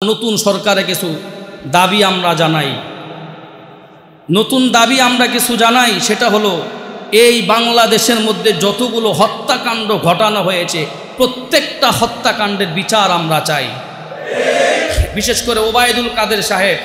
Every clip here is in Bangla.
নতুন সরকারে কিছু দাবি আমরা জানাই, নতুন দাবি আমরা কিছু জানাই। সেটা হলো এই বাংলাদেশের মধ্যে যতগুলো হত্যাকাণ্ড ঘটানো হয়েছে প্রত্যেকটা হত্যাকাণ্ডের বিচার আমরা চাই। বিশেষ করে ওবায়দুল কাদের সাহেব,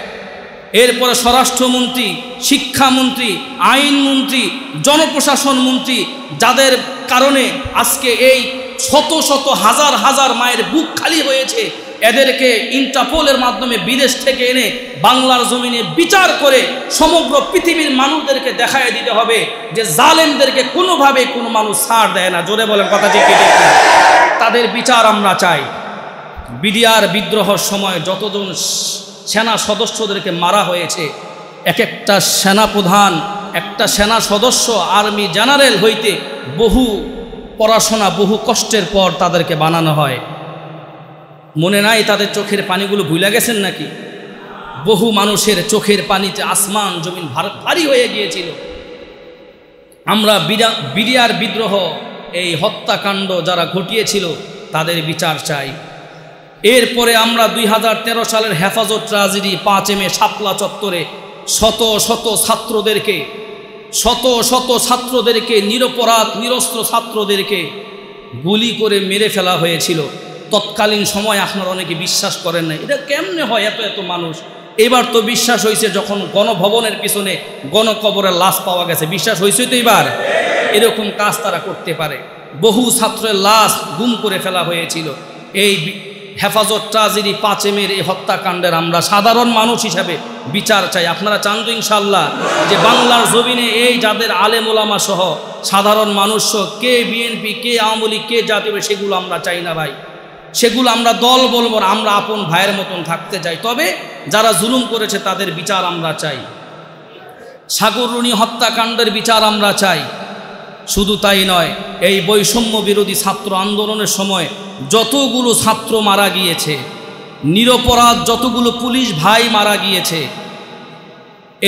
এরপরে স্বরাষ্ট্রমন্ত্রী, শিক্ষামন্ত্রী, আইনমন্ত্রী, জনপ্রশাসন মন্ত্রী, যাদের কারণে আজকে এই শত শত হাজার হাজার মায়ের বুক খালি হয়েছে, এদেরকে ইন্টারপোলের মাধ্যমে বিদেশ থেকে এনে বাংলার জমিনে বিচার করে সমগ্র পৃথিবীর মানুষদেরকে দেখায় দিতে হবে যে জালেমদেরকে কোনোভাবে কোনো মানুষ ছাড় দেয় না। জোরে বলেন কথা ঠিক ঠিক। তাদের বিচার আমরা চাই। বিডিআর বিদ্রোহের সময় যতজন সেনা সদস্যদেরকে মারা হয়েছে, এক একটা সেনাপ্রধান, একটা সেনা সদস্য, আর্মি জেনারেল হইতে বহু পড়াশোনা, বহু কষ্টের পর তাদেরকে বানানো হয়। মনে নাই তাদের চোখের পানিগুলো ভুলে গেছেন নাকি? বহু মানুষের চোখের পানিতে আসমান জমিন ভারী হয়ে গিয়েছিল। আমরা বিডিআর বিদ্রোহ, এই হত্যাকাণ্ড যারা ঘটিয়েছিল তাদের বিচার চাই। এরপরে আমরা 2013 সালের হেফাজত ট্রাজেডি 5 মে শাপলা চত্বরে শত শত ছাত্রদেরকে নিরপরাধ নিরস্ত্র ছাত্রদেরকে গুলি করে মেরে ফেলা হয়েছিল। তৎকালীন সময় আপনারা অনেকে বিশ্বাস করেন না, এটা কেমনে হয় এত এত মানুষ। এবার তো বিশ্বাস হয়েছে যখন গণভবনের পিছনে গণকবরের লাশ পাওয়া গেছে, বিশ্বাস হয়েছে তো এবার এরকম কাজ তারা করতে পারে। বহু ছাত্রের লাশ গুম করে ফেলা হয়েছিল। এই হেফাজত ট্রাজেডি 5 মের এই হত্যাকাণ্ডের আমরা সাধারণ মানুষ হিসাবে বিচার চাই। আপনারা চান তো ইনশাআল্লাহ যে বাংলার জমিনে এই যাদের আলেম ওলামা সহ সাধারণ মানুষ, কে বিএনপি, কে আওয়ামী লীগ, কে জাতীয়, সেগুলো আমরা চাই না ভাই। সেগুলো আমরা দল বলবো না, আমরা আপন ভাইয়ের মতন থাকতে চাই। তবে যারা জুলুম করেছে তাদের বিচার আমরা চাই। সাগররুনি হত্যাকাণ্ডের বিচার আমরা চাই। শুধু তাই নয়, এই বৈষম্য বিরোধী ছাত্র আন্দোলনের সময় যতগুলো ছাত্র মারা গিয়েছে, নিরপরাধ যতগুলো পুলিশ ভাই মারা গিয়েছে,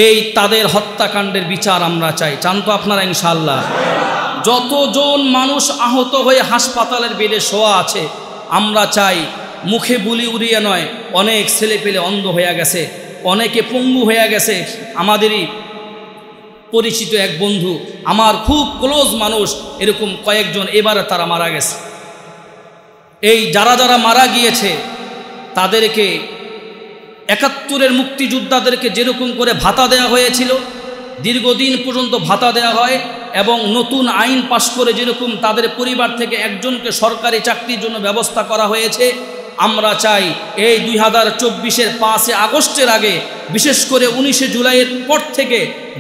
এই তাদের হত্যাকাণ্ডের বিচার আমরা চাই। চান তো আপনারা ইনশাআল্লাহ? যতজন মানুষ আহত হয়ে হাসপাতালের বেডে শোয়া আছে, আমরা চাই মুখে বুলি উড়িয়ে নয়, অনেক ছেলে পেলে অন্ধ হয়ে গেছে, অনেকে পঙ্গু হয়ে গেছে। আমাদেরই পরিচিত এক বন্ধু, আমার খুব ক্লোজ মানুষ, এরকম কয়েকজন এবারে তারা মারা গেছে। এই যারা মারা গিয়েছে তাদেরকে 71-এর মুক্তিযোদ্ধাদেরকে যেরকম করে ভাতা দেওয়া হয়েছিল, দীর্ঘদিন পর্যন্ত ভাতা দেওয়া হয়, এবং নতুন আইন পাশ করে যেরকম তাদের পরিবার থেকে একজনকে সরকারি চাকরির জন্য ব্যবস্থা করা হয়েছে, আমরা চাই এই 2024-এর 5 আগস্টের আগে, বিশেষ করে 19 জুলাইয়ের পর থেকে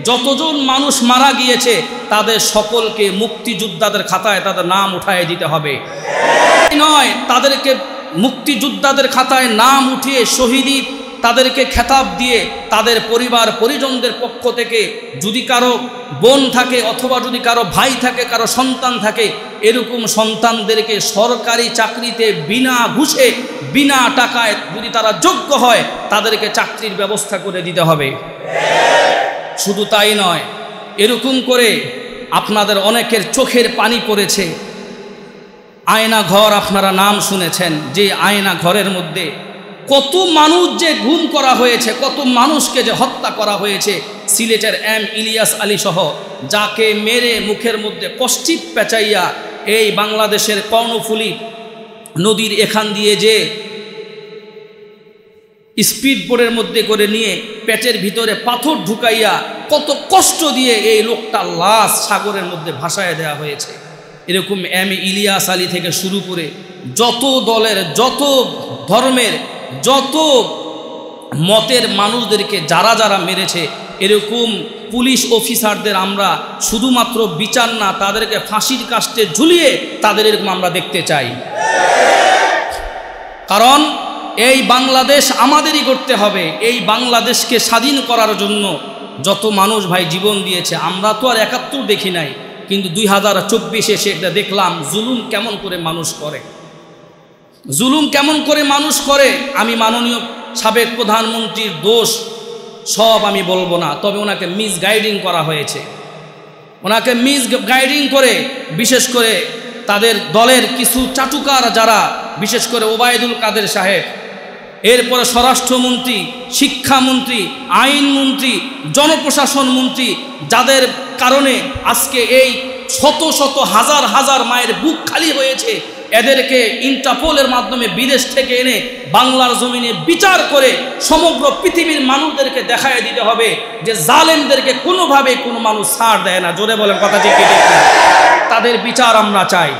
যতজন মানুষ মারা গিয়েছে তাদের সকলকে মুক্তিযোদ্ধাদের খাতায় তাদের নাম উঠায় দিতে হবে। নয়, তাদেরকে মুক্তিযোদ্ধাদের খাতায় নাম উঠিয়ে শহীদি তাদেরকে খেতাব দিয়ে তাদের পরিবার পরিজনদের পক্ষ থেকে যদি কারো বোন থাকে, অথবা যদি কারো ভাই থাকে, কারো সন্তান থাকে, এরকম সন্তানদেরকে সরকারি চাকরিতে বিনা ঘুষে, বিনা টাকায়, যদি তারা যোগ্য হয়, তাদেরকে চাকরির ব্যবস্থা করে দিতে হবে। শুধু তাই নয়, এরকম করে আপনাদের অনেকের চোখের পানি পড়েছে। আয়না ঘর আপনারা নাম শুনেছেন, যে আয়না ঘরের মধ্যে কত মানুষ যে গুম করা হয়েছে, কত মানুষকে যে হত্যা করা হয়েছে। সিলেটের ইলিয়াস আলী সহ, যাকে মেরে মুখের মধ্যে কষ্টিপ পেঁচাইয়া এই বাংলাদেশের কর্ণফুলী নদীর এখান দিয়ে যে স্পিড বোটের মধ্যে করে নিয়ে পেটের ভিতরে পাথর ঢুকাইয়া কত কষ্ট দিয়ে এই লোকটার লাশ সাগরের মধ্যে ভাসায় দেওয়া হয়েছে। এরকম ইলিয়াস আলী থেকে শুরু করে যত দলের, যত ধর্মের, যত মতের মানুষদেরকে যারা মেরেছে, এরকম পুলিশ অফিসারদের আমরা শুধুমাত্র বিচার না, তাদেরকে ফাঁসির কাস্টে ঝুলিয়ে তাদের এরকম আমরা দেখতে চাই। কারণ এই বাংলাদেশ আমাদেরই করতে হবে। এই বাংলাদেশকে স্বাধীন করার জন্য যত মানুষ ভাই জীবন দিয়েছে, আমরা তো আর 71 দেখি নাই, কিন্তু 2024-এ সেটা দেখলাম জুলুম কেমন করে মানুষ করে, জুলুম কেমন করে মানুষ করে। আমি মাননীয় সাবেক প্রধানমন্ত্রীর দোষ সব আমি বলবো না, তবে ওনাকে মিসগাইডিং করা হয়েছে। ওনাকে মিসগাইডিং করে, বিশেষ করে তাদের দলের কিছু চাটুকার যারা, বিশেষ করে ওবায়দুল কাদের সাহেব, এরপরে স্বরাষ্ট্রমন্ত্রী, শিক্ষামন্ত্রী, আইনমন্ত্রী, জনপ্রশাসন মন্ত্রী, যাদের কারণে আজকে এই শত শত হাজার হাজার মায়ের বুক খালি হয়েছে, এদেরকে ইন্টারপোলের মাধ্যমে বিদেশ থেকে এনে বাংলার জমিনে বিচার করে সমগ্র পৃথিবীর মানুষদেরকে দেখায় দিতে হবে যে জালেমদেরকে কোনোভাবে কোনো মানুষ ছাড় দেয় না। জোরে বলেন কথা ঠিক ঠিক। তাদের বিচার আমরা চাই।